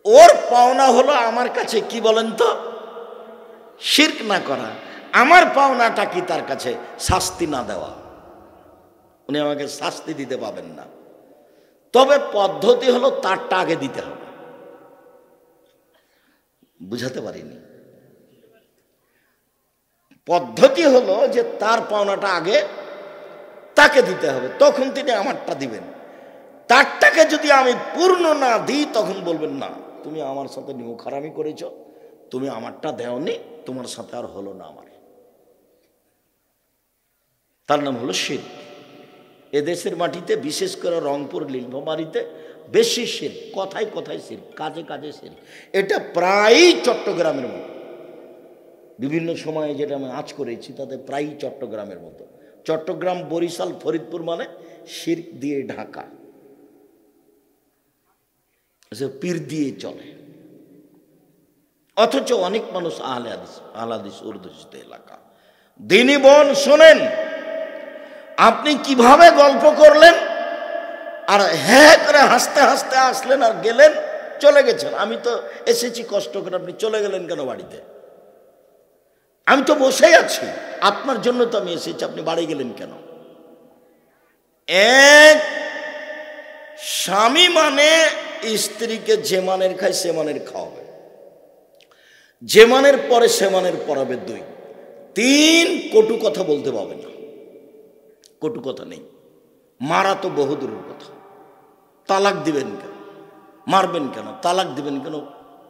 ওর পাওনা হলো আমার কাছে কি বলেন তো, শিরক না করা। আমার পাওনাটা কি তার কাছে শাস্তি না দেওয়া। উনি আমাকে শাস্তি দিতে পাবেন না, তবে পদ্ধতি হলো তারটা আগে দিতে হবে। বুঝাতে পারিনি। পদ্ধতি হলো যে তার পাওনাটা আগে তাকে দিতে হবে, তখন তিনি আমারটা দিবেন। তারটাকে যদি আমি পূর্ণ না দিই তখন বলবেন না তুমি আমার সাথে নিমখারামি করেছ, তুমি আমারটা দেওনি, তোমার সাথে আর হলো না আমার। তার নাম হলো শিরক। এদেশের মাটিতে বিশেষ করে রংপুর নীলফামারীতে বেশি শিরক, কথায় কথায় শিরক, কাজে কাজে শিরক। এটা প্রায়ই চট্টগ্রামের মতো। বিভিন্ন সময়ে যেটা আমি আজ করেছি তাতে প্রায়ই চট্টগ্রামের মতো। চট্টগ্রাম, বরিশাল, ফরিদপুর মানে শিরক দিয়ে ঢাকা, পীর দিয়ে চলে। অথচ অনেক মানুষ আহলে হাদিস অধ্যুষিত এলাকা। দিনী বোন শোনেন, আপনি কিভাবে গল্প করলেন আর হ্যাঁ করে হাসতে হাসতে আসলেন আর গেলেন, চলে গেছেন। আমি তো এসেছি কষ্ট করে, আপনি চলে গেলেন কেন বাড়িতে? আমি তো বসেই আছি, আপনার জন্য তো আমি এসেছি, আপনি বাড়ি গেলেন কেন? এক স্বামী মানে স্ত্রীকে যে মানের খায় সে মানের খাওয়াবে, যে মানের পরে সে মানের পড়াবে। 2, 3 কটু কথা বলতে পারবে না। কটু কথা নেই। মারা তো বহু দূরের কথা। তালাক দিবেন কেন? মারবেন কেন? তালাক দিবেন কেন?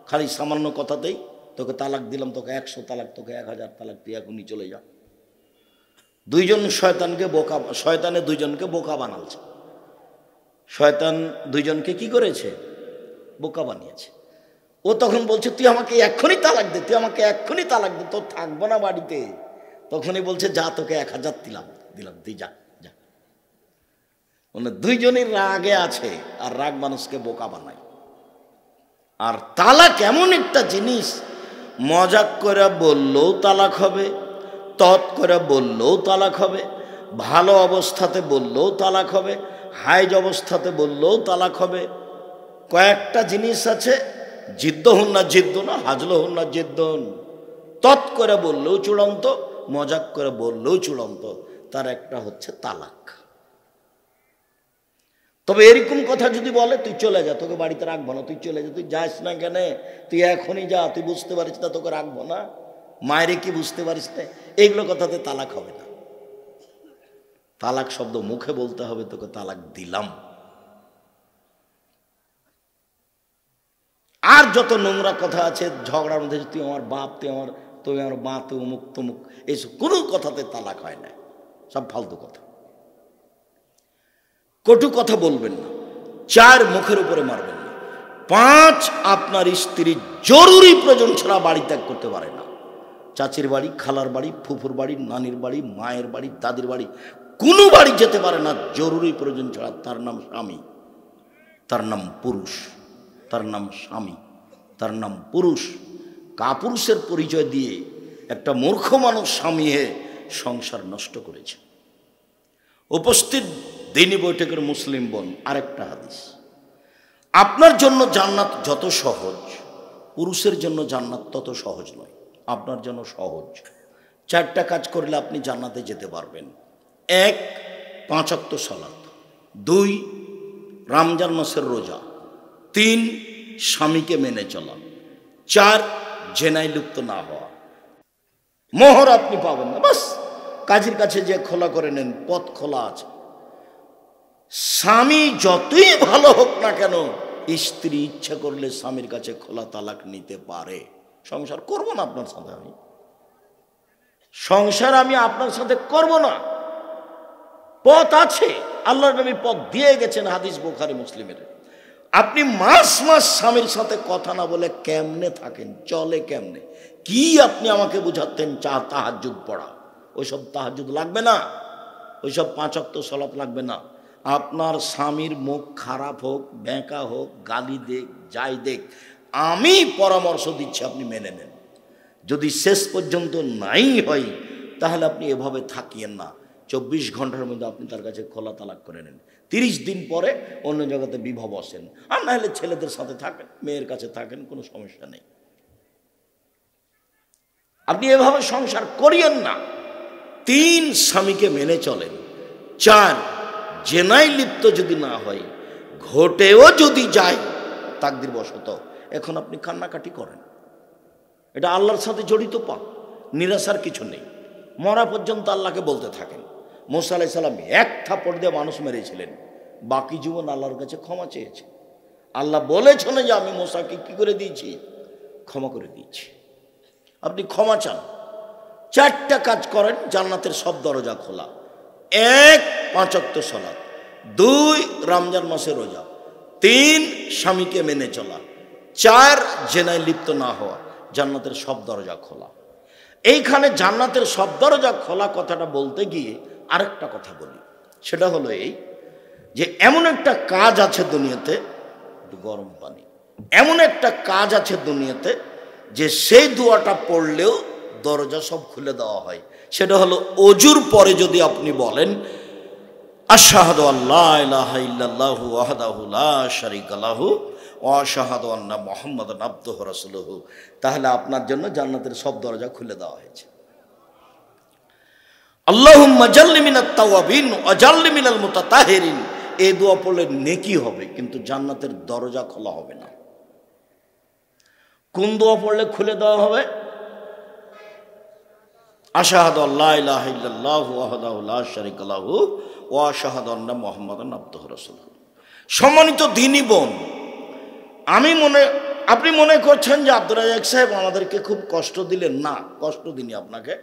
খালি সামান্য কথাতেই তোকে তালাক দিলাম, তোকে 100 তালাক, তোকে 1000 তালাক, তুই এখনই চলে যা। দুইজন শয়তানকে বোকা, শয়তানে দুইজনকে বোকা বানালছে। শয়তান দুইজনকে কি করেছে? বোকা বানিয়েছে। ও তখন বলছে তুই আমাকে এক্ষুনি তালাক দে, তুই আমাকে এক্ষুনি তালাক দে, তোর থাকবো না বাড়িতে। তখনই বলছে যা, তোকে 1000 দিলাম, তুই যা যা। মানে দুইজনের রাগে আছে, আর রাগ মানুষকে বোকা বানায়। আর তালাক এমন একটা জিনিস, মজাক করে বললেও তালাক হবে, তৎ করে বললেও তালাক হবে, ভালো অবস্থাতে বললেও তালাক হবে, হাইজ অবস্থাতে বললেও তালাক হবে। কয়েকটা জিনিস আছে, জিদ্দহুন না জিদ্দুন, হাজলহুন না জিদ্দুন। তৎ করে বললেও চূড়ান্ত, মজাক করে বললেও চূড়ান্ত। তার একটা হচ্ছে তালাক। তবে এরকম কথা যদি বলে তুই চলে যা, তোকে বাড়িতে রাখবো না, তুই চলে যা, তুই যাস না কেন, তুই এখনই যা, তুই বুঝতে পারিস না তোকে রাখবো না, মায়েরে কি বুঝতে পারিস না, এইগুলো কথাতে তালাক হবে না। তালাক শব্দ মুখে বলতে হবে, তোকে তালাক দিলাম। আর যত নোংরা কথা আছে ঝগড়ার মধ্যে, তুই আমার বাপ, তুই আমার মা, তুই অমুক তমুক, এইসব কোনো কথাতে তালাক হয় না, সব ফালতু কথা। কটু কথা বলবেন না। 4 মুখের উপরে মারবেন না। 5 আপনার স্ত্রী জরুরি প্রয়োজন ছাড়া বাড়ি ত্যাগ করতে পারে না। চাচির বাড়ি, খালার বাড়ি, ফুফুর বাড়ি, নানির বাড়ি, মায়ের বাড়ি, দাদির বাড়ি, কোনো বাড়ি যেতে পারে না জরুরি প্রয়োজন ছাড়া। তার নাম স্বামী, তার নাম পুরুষ, তার নাম স্বামী, তার নাম পুরুষ। কাপুরুষের পরিচয় দিয়ে একটা মূর্খ মানুষ স্বামী হয়ে সংসার নষ্ট করেছে। উপস্থিত দিনী বৈঠকের মুসলিম বোন, আরেকটা হাদিস, আপনার জন্য জান্নাত যত সহজ, পুরুষের জন্য জান্নাত তত সহজ নয়। আপনার জন্য সহজ। 4টা কাজ করলে আপনি জান্নাতে যেতে পারবেন। 1, 5 ওয়াক্ত সালাত। 2, রমজান মাসের রোজা। 3, স্বামীকে মেনে চলা। 4, জেনায় লিপ্ত না হওয়া। মোহর আপনি পাবেন না, বাস কাজীর কাছে যে খোলা করে নেন, পথ খোলা আছে। স্বামী যতই ভালো হোক না কেন, স্ত্রী ইচ্ছা করলে স্বামীর কাছে খোলা তালাক নিতে পারে। সংসার করব না আপনার সাথে, সংসার আমি আপনার সাথে করব না। পথ আছে, আল্লাহর নবী পথ দিয়ে গেছেন, হাদিস বুখারী মুসলিমের। আপনি মাস মাস স্বামীর সাথে কথা না বলে কেমনে থাকেন, চলে কেমনে? কি আপনি আমাকে বুঝাতেন তাহাজ্জুদ পড়া? ওইসব তাহাজ্জুদ লাগবে না, ওইসব 5 ওয়াক্ত সালাত লাগবে না। আপনার স্বামীর মুখ খারাপ হোক, বেঁকা হোক, গালি দেখ, যাই দেখ, আমি পরামর্শ দিচ্ছি আপনি মেনে নেন। যদি শেষ পর্যন্ত নাই হয় তাহলে আপনি এভাবে থাকিয়েন না। 24 ঘন্টার মধ্যে আপনি তার কাছে খোলা তালাক করে নেন। 30 দিন পরে অন্য জায়গাতে বিবাহ বসেন, আর না হলে ছেলেদের সাথে থাকেন, মেয়ের কাছে থাকেন, কোনো সমস্যা নেই। আপনি এভাবে সংসার করিয়েন না। 3 স্বামীকে মেনে চলেন। 4 জেনায় লিপ্ত যদি না হয়, ঘটেও যদি যায় তাকদির বশত, এখন আপনি কান্নাকাটি করেন, এটা আল্লাহর সাথে জড়িত পাপ, নিরাশার কিছু নেই। মরা পর্যন্ত আল্লাহকে বলতে থাকেন। মুসা আলাইহিস সালাম 1 থাপ্পড় দিয়ে মানুষ মেরেছিলেন, বাকি জীবন আল্লাহর কাছে ক্ষমা চেয়েছে। আল্লাহ বলেছেন যে আমি মুসাকে কি করে দিয়েছি, ক্ষমা করে দিয়েছি। আপনি ক্ষমা চান। 4টা কাজ করেন, জান্নাতের সব দরজা খোলা। 1 5 ওয়াক্ত সালাত, 2 রমজান মাসে রোজা, 3 স্বামীকে মেনে চলা, 4 জেনায় লিপ্ত না হওয়া, জান্নাতের সব দরজা খোলা। এইখানে জান্নাতের সব দরজা খোলা কথাটা বলতে গিয়ে আরেকটা কথা বলি, সেটা হলো এই যে এমন একটা কাজ আছে দুনিয়াতে, গরম পানি, এমন একটা কাজ আছে দুনিয়াতে যে সেই দোয়াটা পড়লেও দরজা সব খুলে দেওয়া হয়। সেটা হলো ওজুর পরে যদি আপনি বলেন আশহাদু আল্লা ইলাহা ইল্লাল্লাহু ওয়াহদাহু লা শারীকা লাহু ওয়া আশহাদু আন্না মুহাম্মাদান আবদুহু ওয়া রাসূলুহু, তাহলে আপনার জন্য জান্নাতের সব দরজা খুলে দেওয়া হয়েছে। আল্লাহুম্মা জাল্লি মিনাত তাওয়াবিন ওয়া জাল্লি মিনাল মুতাতাহিরিন, এই দোয়া পড়লে নেকি হবে, কিন্তু জান্নাতের দরজা খোলা হবে না। কোন দোয়া পড়লে খুলে দেওয়া হবে? আশহাদু আল্লা ইলাহা ইল্লাল্লাহু ওয়াহদাহু লা শারীকা লাহু ওয়া আশহাদু আন্না মুহাম্মাদান আবদুহু ওয়া রাসূলুহু। সম্মানিত দ্বীনি বোন, আপনি মনে করছেন যে আব্দুর রাজ্জাক সাহেব আমাদেরকে খুব কষ্ট দিলেন। না, কষ্ট দিনি আপনাকে।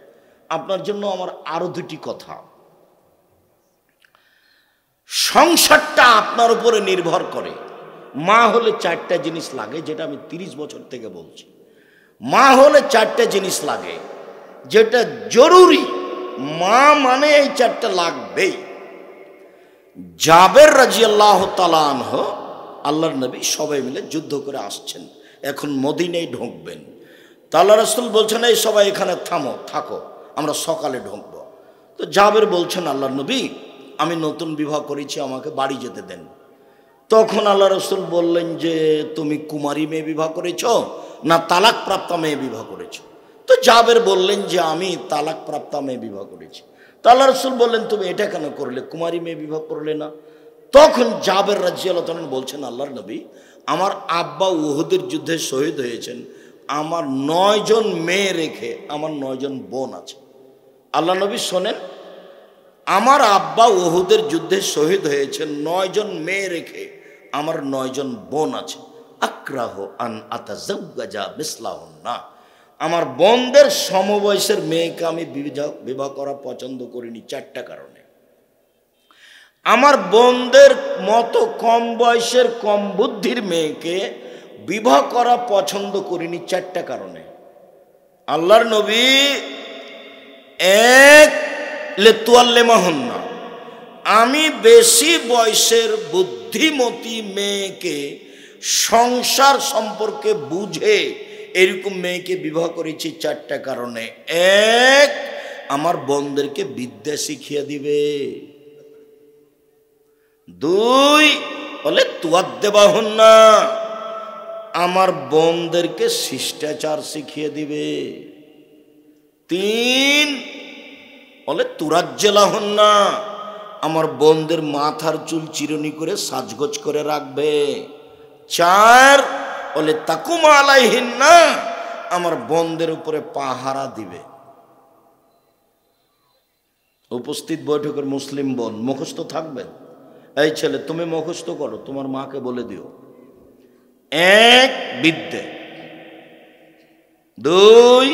আপনার জন্য আমার আরো 2টি কথা। সংসারটা আপনার উপরে নির্ভর করে। মা হলে 4টা জিনিস লাগে, যেটা আমি 30 বছর থেকে বলছি। মা হলে 4টা জিনিস লাগে, যেটা জরুরি। মা মানে এই 4টা লাগবেই। জাবের রাদিয়াল্লাহু তাআলা আনহু, আল্লাহর নবী সবাই মিলে যুদ্ধ করে আসছেন, এখন মদিনায় ঢুকবেন। তা আল্লাহ রাসূল বলছেন এই সবাই এখানে থাকো, আমরা সকালে ঢুকব। তো জাবের বলছেন আল্লাহর নবী আমি নতুন বিবাহ করেছি, আমাকে বাড়ি যেতে দেন। তখন আল্লাহ রাসূল বললেন যে তুমি কুমারী মেয়ে বিবাহ করেছ না তালাক প্রাপ্তা মেয়ে বিবাহ করেছ? তো জাবের বললেন যে আমি তালাক প্রাপ্তা মেয়ে বিবাহ করেছি। তো আল্লাহ রাসূল বললেন তুমি এটা কেন করলে, কুমারী মেয়ে বিবাহ করলে না? তখন জাবের রাদিয়াল্লাহু তাআলা বলছেন আল্লাহর নবী আমার আব্বা উহুদের যুদ্ধে শহীদ হয়েছেন, আমার 9 জন মেয়ে রেখে আমার 9 জন বোন আছে। আল্লাহ নবী শোনেন, আমার আব্বা উহুদের যুদ্ধে শহীদ হয়েছেন, 9 জন মেয়ে রেখে আমার 9 জন বোন আছে। আক্রাহু আন আতাজাওয়াজা মিসলাহুন্না, আমার বোনদের সমবয়সের মেয়েকে আমি বিবাহ করা পছন্দ করিনি 4টা কারণে। আমার বোনদের মতো কম বয়সের কম বুদ্ধির মেয়েকে বিবাহ করা পছন্দ করিনি 4টা কারণে। আল্লাহর নবী 1 লিতুয়াল্লিমাহুন্না, আমি বেশি বয়সের বুদ্ধিমতী মেয়েকে সংসার সম্পর্কে বুঝে এরকম মেয়েকে বিবাহ করেছি 4টা কারণে। 1 আমার বোনদেরকে বিদ্যা শিখিয়ে দিবে। 2 বলে তুয়াদ্দেবাহুন্না, আমার বোনদেরকে শিষ্টাচার শিখিয়ে দিবে। 3 বলে তুরাজ্জেলাহুন্না, আমার বোনদের মাথার চুল চিরুনি করে সাজগোজ করে রাখবে। 4 বলে তাকুমা আলাইহিন্না, আমার বোনদের উপরে পাহারা দিবে। উপস্থিত বৈঠকের মুসলিম বোন মুখস্থ থাকবে। এই ছেলে তুমি মুখস্থ করো, তোমার মাকে বলে দিও। 1 বিদ্যে, 2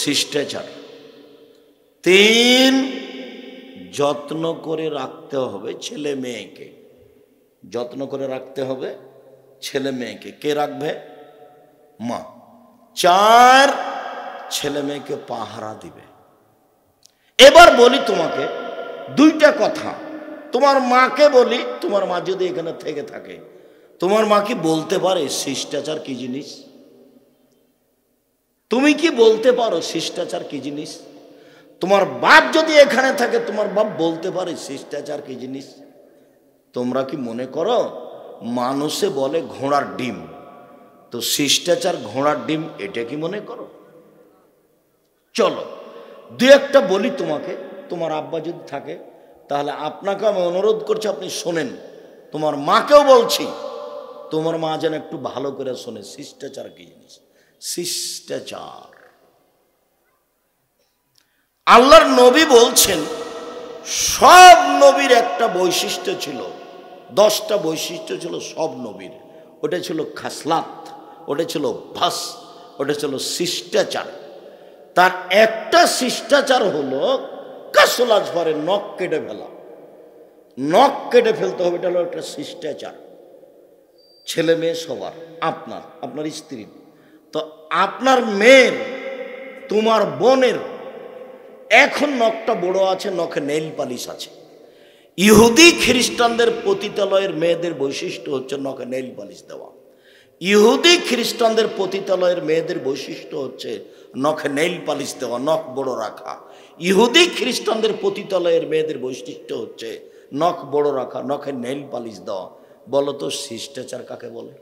শিষ্টাচার, 3 যত্ন করে রাখতে হবে ছেলে মেয়েকে। যত্ন করে রাখতে হবে ছেলে মেয়েকে। কে রাখবে? মা। 4 ছেলে মেয়েকে পাহারা দিবে। এবার বলি তোমাকে 2টা কথা, তোমার মাকে বলি। তোমার মা যদি এখানে থেকে থাকে, তোমার মা কি বলতে পারে শিষ্টাচার কি জিনিস? তুমি কি বলতে পারো শিষ্টাচার কি জিনিস? তোমার বাপ যদি এখানে থাকে, তোমার বাপ বলতে পারে শিষ্টাচার কি জিনিস। তোমরা কি মনে করো মানুষে বলে ঘোড়ার ডিম, তো শিষ্টাচার ঘোড়ার ডিম, এটা কি মনে করো? চলো দু একটা বলি তোমাকে, তোমার আব্বা যদি থাকে তাহলে আপনাকে আমি অনুরোধ করছি আপনি শোনেন, তোমার মাকেও বলছি তোমার মা যেন একটু ভালো করে শোনে শিষ্টাচার কি জিনিস। শিষ্টাচার, আল্লাহর নবী বলছেন সব নবীর একটা বৈশিষ্ট্য ছিল, 10টা বৈশিষ্ট্য ছিল সব নবীর। ওটা ছিল খাসলাত, ওটা ছিল অভ্যাস, ওটা ছিল শিষ্টাচার। তার একটা শিষ্টাচার হলো কাসলাজ পরে নখ কেটে ফেলা, নখ কেটে ফেলতে হবে, এটা হলো একটা শিষ্টাচার। ছেলে মেয়ে সবার, আপনার স্ত্রীর, তো আপনার মেয়ের, তোমার বোনের এখন নখটা বড় আছে, নখে নেইল পালিশ আছে। ইহুদি খ্রিস্টানদের পতিতালয়ের মেয়েদের বৈশিষ্ট্য হচ্ছে নখে নেইল পালিশ দেওয়া। ইহুদি খ্রিস্টানদের পতিতালয়ের মেয়েদের বৈশিষ্ট্য হচ্ছে নখে নেইল পালিশ দেওয়া, নখ বড় রাখা। ইহুদি খ্রিস্টানদের পতিতালয়ের মেয়েদের বৈশিষ্ট্য হচ্ছে নখ বড় রাখা, নখে নেইল পালিশ দেওয়া। বলো তো শিষ্টাচার কাকে বলে?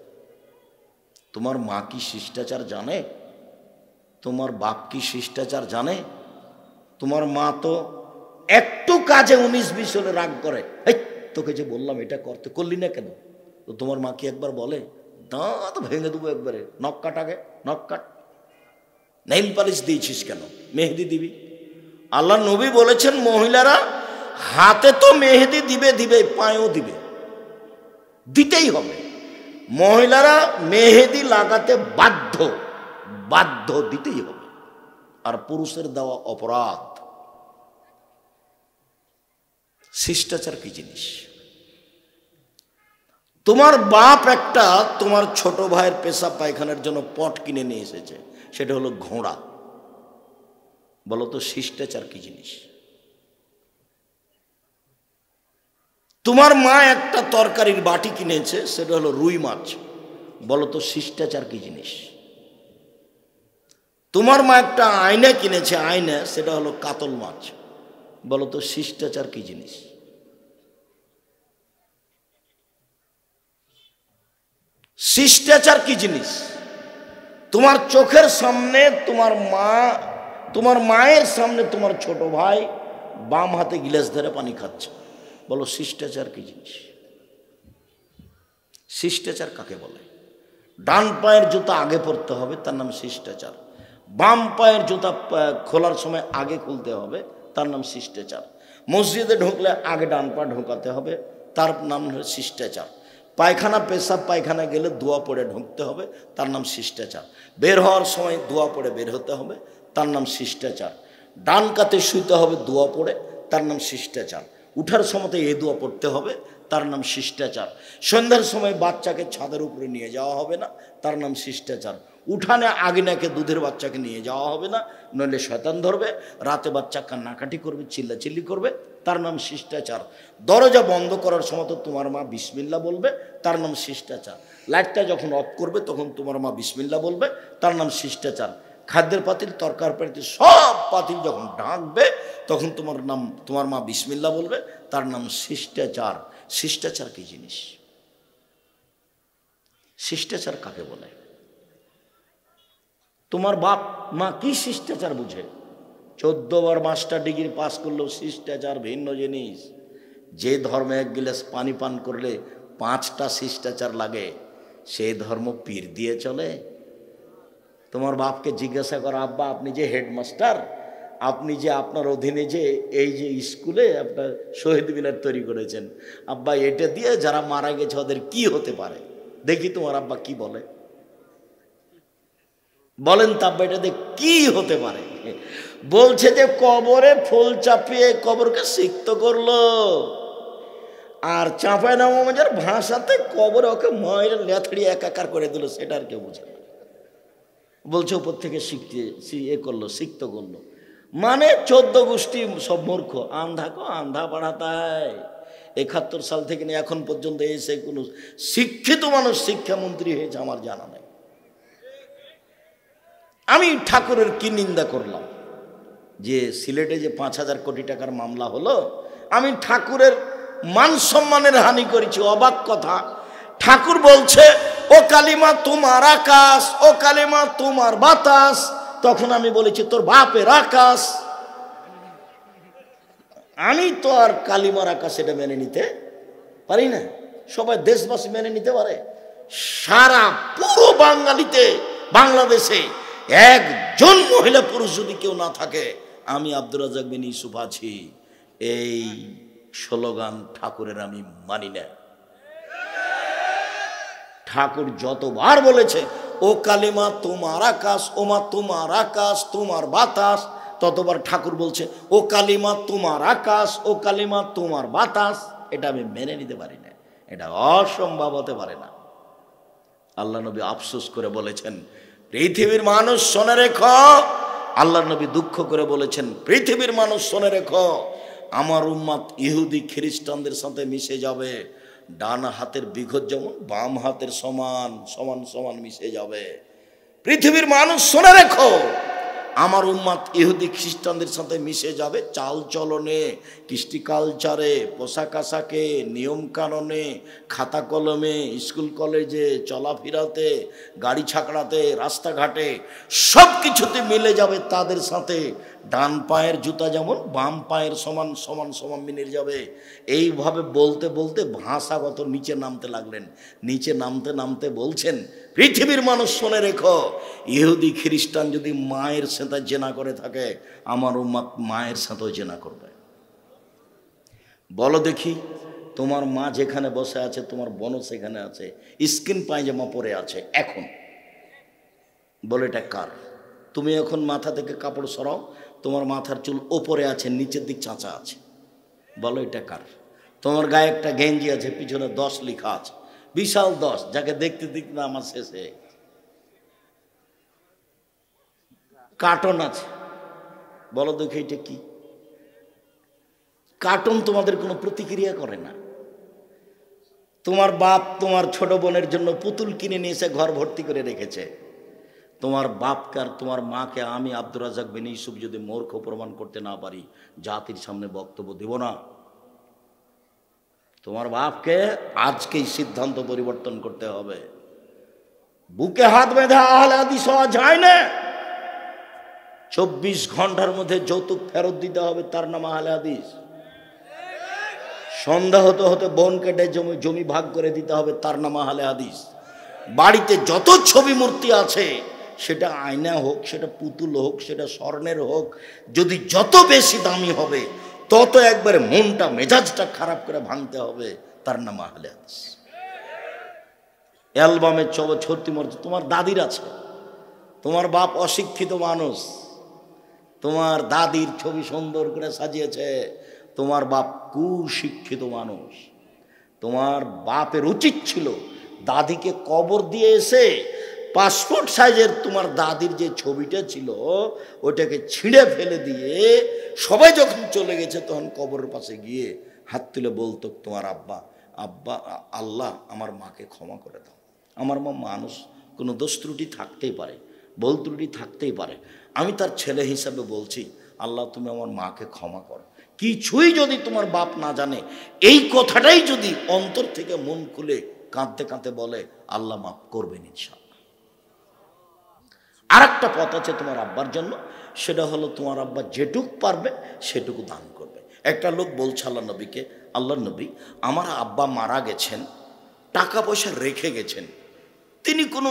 তোমার মা কি শিষ্টাচার জানে? তোমার বাপ কি শিষ্টাচার জানে? তোমার মা তো একটু কাজে 19-20 হলে রাগ করে, এই তোকে যে বললাম এটা করতে, করলি না কেন? তো তোমার মা কি একবার বলে দাঁত ভেঙে দেবো একবারে, নখ কাট, আগে নখ কাট, নেইল পালিশ দিয়েছিস কেন, মেহেদি দিবি? আল্লাহ নবী বলেছেন মহিলারা হাতে তো মেহেদি দিবে, দিবে পায়েও দিবে, দিতেই হবে। মহিলারা মেহেদি লাগাতে বাধ্য, বাধ্য দিতেই হবে। আর পুরুষের দেওয়া অপরাধ। শিষ্টাচার কি জিনিস? তোমার বাপ একটা তোমার ছোট ভাইয়ের পেশাব পায়খানার জন্য পট কিনে নিয়ে এসেছে, সেটা হলো ঘোড়া। বলো তো শিষ্টাচার কি জিনিস? তোমার মা একটা তরকারির বাটি কিনেছে, সেটা হলো রুই মাছ। বলো তো শিষ্টাচার কি জিনিস? তোমার মা একটা আয়না কিনেছে, আয়না, সেটা হলো কাতল মাছ। বলো তো শিষ্টাচার কি জিনিস? শিষ্টাচার কি জিনিস? তোমার চোখের সামনে তোমার মায়ের সামনে তোমার ছোট ভাই বাম হাতে গিলাস ধরে পানি খাচ্ছে। বলো শিষ্টাচার কি জিনিস? শিষ্টাচার কাকে বলে? ডান পায়ের জুতা আগে পরতে হবে, তার নাম শিষ্টাচার। বাম পায়ের জুতা খোলার সময় আগে খুলতে হবে, তার নাম শিষ্টাচার। মসজিদে ঢুকলে আগে ডান পা ঢোকাতে হবে, তার নাম হলো শিষ্টাচার। পায়খানা পেশাব পায়খানা গেলে দোয়া পড়ে ঢুকতে হবে, তার নাম শিষ্টাচার। বের হওয়ার সময় দোয়া পড়ে বের হতে হবে, তার নাম শিষ্টাচার। ডান কাতে শুইতে হবে দোয়া পড়ে, তার নাম শিষ্টাচার। উঠার সময় এ দোয়া পড়তে হবে, তার নাম শিষ্টাচার। সন্ধ্যার সময় বাচ্চাকে ছাদের উপরে নিয়ে যাওয়া হবে না, তার নাম শিষ্টাচার। উঠানে আগিনাকে দুধের বাচ্চাকে নিয়ে যাওয়া হবে না, নইলে শয়তান ধরবে। রাতে বাচ্চা কান্নাকাটি করবে, চিল্লাচিল্লি করবে, তার নাম শিষ্টাচার। দরজা বন্ধ করার সময় তো তোমার মা বিসমিল্লাহ বলবে, তার নাম শিষ্টাচার। লাইটটা যখন অফ করবে তখন তোমার মা বিসমিল্লাহ বলবে, তার নাম শিষ্টাচার। খাদ্যের পাতিল, তরকার পাতিল, সব পাতিল যখন ঢাকবে তখন তোমার মা বিসমিল্লাহ বলবে, তার নাম শিষ্টাচার। শিষ্টাচার কি জিনিস? শিষ্টাচার কাকে বলে? তোমার বাপ মা কি শিষ্টাচার বুঝে? 14 বার মাস্টার ডিগ্রি পাস করলেও শিষ্টাচার ভিন্ন জিনিস। যে ধর্মে 1 গ্লাস পানি পান করলে 5টা শিষ্টাচার লাগে, সেই ধর্ম পীর দিয়ে চলে? তোমার বাপকে জিজ্ঞাসা করো, আব্বা আপনি যে হেডমাস্টার, আপনি যে আপনার অধীনে যে এই যে স্কুলে আপনার শহীদ মিনার তৈরি করেছেন, আব্বা এটা দিয়ে যারা মারা গেছে ওদের কি হতে পারে? দেখি তোমার আব্বা কি বলে, বলেন তো আব্বা এটা দিয়ে কি হতে পারে? বলছে যে কবরে ফুল চাপিয়ে কবরকে সিক্ত করলো, আর চাঁপায় নামাজের ভাষাতে কবরে ওকে মায়ের লেথড়িয়ে একাকার করে দিল, সেটা আর কেউ বুঝে না। বলছে উপর থেকে করলো, সিক্ত করলো। মানে 14 গোষ্ঠী সব মূর্খ, আন্ধা পড়াতায়। 71 সাল থেকে নিয়ে এখন পর্যন্ত এসে কোনো শিক্ষিত মানুষ শিক্ষামন্ত্রী হয়েছে আমার জানা নেই। আমি ঠাকুরের কি নিন্দা করলাম? যে সিলেটে যে 5,000 কোটি টাকার মামলা হলো, আমি ঠাকুরের মান সম্মানের হানি করেছি। অবাক কথা, ঠাকুর বলছে ও কালিমা তোমার আকাশ, ও কালিমা তোমার বাতাস। তখন আমি বলেছি তোর বাপের আকাশ। আমি তো আর কালিমার আকাশ এটা মেনে নিতে পারি না। সবাই দেশবাসী মেনে নিতে পারে? সারা পুরো বাঙালিতে, বাংলাদেশে একজন মহিলা পুরুষ যদি কেউ না থাকে, আমি আব্দুর রাজ্জাক বিন ইউসুফ আছি। এই স্লোগান ঠাকুরের আমি মানি না। ঠাকুর যতবার বলেছে ও কালিমা তোমার আকাশ, ওমা তোমার আকাশ তোমার বাতাস, ততবার ঠাকুর বলছে ও কালিমা তোমার আকাশ, ও কালিমা তোমার বাতাস। এটা আমি মেনে নিতে পারি না, এটা অসম্ভব হতে পারে না। আল্লাহ নবী আফসোস করে বলেছেন পৃথিবীর মানুষ শুনে রেখো। আল্লাহ নবী দুঃখ করে বলেছেন পৃথিবীর মানুষ শুনে রেখো, আমার উম্মত ইহুদি খ্রিস্টানদের সাথে মিশে যাবে। ডান হাতের বিঘত যেমন বাম হাতের সমান সমান সমান মিশে যাবে। পৃথিবীর মানুষ শুনে রেখো, আমার উম্মত ইহুদি খ্রিস্টানদের সাথে মিশে যাবে চাল চলনে, কৃষ্টি কালচারে, পোশাক আশাকে, নিয়ম কানুনে, খাতা কলমে, স্কুল কলেজে, চলাফেরাতে, গাড়ি ছাকড়াতে, রাস্তাঘাটে, সব কিছুতে মিলে যাবে তাদের সাথে। ডান পায়ের জুতা যেমন বাম পায়ের সমান সমান সমান মিলে যাবে। এইভাবে বলতে বলতে ভাষাগত নিচে নামতে লাগলেন। নিচে নামতে নামতে বলছেন পৃথিবীর মানুষ শুনে রেখো, ইহুদি খ্রিস্টান যদি মায়ের সাথে জেনা করে থাকে, আমার উম্মত মায়ের সাথেও জেনা করবে। বলো দেখি, তোমার মা যেখানে বসে আছে, তোমার বোনও সেখানে আছে, স্কিন পায়জামা পরে আছে এখন, বলো এটা কার? তুমি এখন মাথা থেকে কাপড় সরাও, তোমার মাথার চুল ওপরে আছে, নিচের দিক চাঁচা আছে, বলো এটা কার? তোমার গায়ে একটা গেঞ্জি আছে, পিছনে 10 লেখা আছে, বিশাল 10, যাকে দেখতে দেখতে না আমার শেষে কার্টন আছে, বলো দেখি এটা কি? কার্টুন তোমাদের কোনো প্রতিক্রিয়া করে না। তোমার বাপ তোমার ছোট বোনের জন্য পুতুল কিনে নিয়ে এসে ঘর ভর্তি করে রেখেছে। তোমার বাপকে আর তোমার মাকে আমি আব্দুর রাজ্জাক বিন ইউসুফ যদি মূর্খ প্রমাণ করতে না পারি, জাতির সামনে বক্তব্য দেব না। তোমার বাপকে আজকেই সিদ্ধান্ত পরিবর্তন করতে হবে। বুকে হাত বেঁধে আহলে হাদিস হওয়া যায় না। 24 ঘন্টার মধ্যে যৌতুক ফেরত দিতে হবে, তার নাম আহলে হাদিস। সন্ধ্যা হতে হতে বোন কেটে জমি ভাগ করে দিতে হবে, তার নাম আহলে হাদিস। বাড়িতে যত ছবি মূর্তি আছে, সেটা আয়না হোক, সেটা পুতুল হোক, সেটা স্বর্ণের হোক, যদি যত বেশি দামি হবে, তত একবারে মনটা মেজাজটা খারাপ করে ভাঙতে হবে, তার নাম আহলে হাদিস। অ্যালবামের ছত্তি মূর্তি তোমার দাদির আছে, তোমার বাপ অশিক্ষিত মানুষ, তোমার দাদির ছবি সুন্দর করে সাজিয়েছে, তোমার বাপ কুশিক্ষিত মানুষ। তোমার বাপের উচিত ছিল দাদিকে কবর দিয়ে এসে পাসপোর্ট সাইজের তোমার দাদির যে ছবিটা ছিল ওটাকে ছিঁড়ে ফেলে দিয়ে, সবাই যখন চলে গেছে তখন কবরের পাশে গিয়ে হাত তুলে বলতো তোমার আব্বা, আব্বা আল্লাহ আমার মাকে ক্ষমা করে দাও। আমার মা মানুষ, কোনো দোষ ত্রুটি থাকতেই পারে, ভুল ত্রুটি থাকতেই পারে, আমি তার ছেলে হিসাবে বলছি আল্লাহ তুমি আমার মাকে ক্ষমা করো। কিছুই যদি তোমার বাপ না জানে, এই কথাটাই যদি অন্তর থেকে মন খুলে কাঁদতে কাঁদতে বলে, আল্লাহ মাফ করবেন ইনশাআল্লাহ। আর একটা পথ আছে তোমার আব্বার জন্য, সেটা হলো তোমার আব্বা যেটুক পারবে সেটুকু দান করবে। একটা লোক বলছে আল্লাহ নবীকে, আল্লাহ নবী আমার আব্বা মারা গেছেন, টাকা পয়সা রেখে গেছেন, তিনি কোনো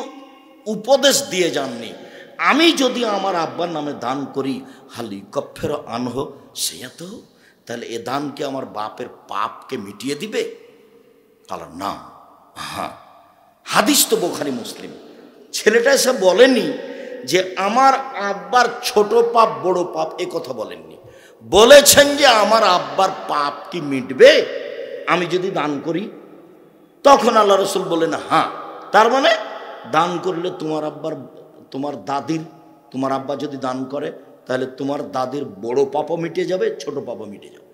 উপদেশ দিয়ে যাননি, আমি যদি আমার আব্বার নামে দান করি, হালি কফের আনহ সেয়াত, তাহলে এ দান কি আমার বাপের পাপকে মিটিয়ে দিবে? তাহলে না, হ্যাঁ, হাদিস তো বুখারী মুসলিম। ছেলেটা এসে বলেনি যে আমার আব্বার ছোট পাপ বড় পাপ, এ কথা বলেননি। বলেছেন যে আমার আব্বার পাপ কি মিটবে আমি যদি দান করি? তখন আল্লাহ রসুল বলেন হ্যাঁ, তার মানে দান করলে তোমার আব্বার, তোমার দাদির, তোমার আব্বা যদি দান করে তাহলে তোমার দাদির বড় পাপও মিটে যাবে, ছোট পাপও মিটে যাবে।